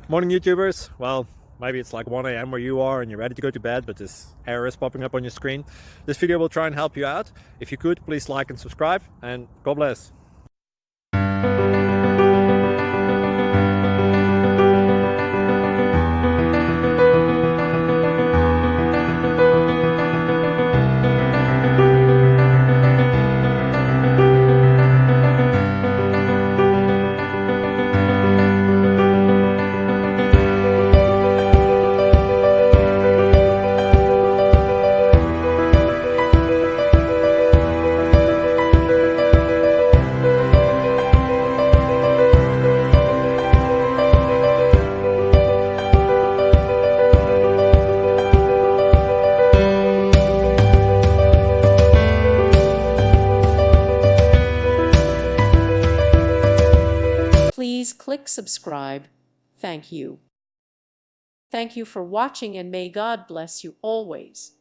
Morning YouTubers. Well, maybe it's like 1 a.m. where you are and you're ready to go to bed, but this error is popping up on your screen. This video will try and help you out. If you could, please like and subscribe, and God bless. Please click subscribe. Thank you. Thank you for watching, and may God bless you always.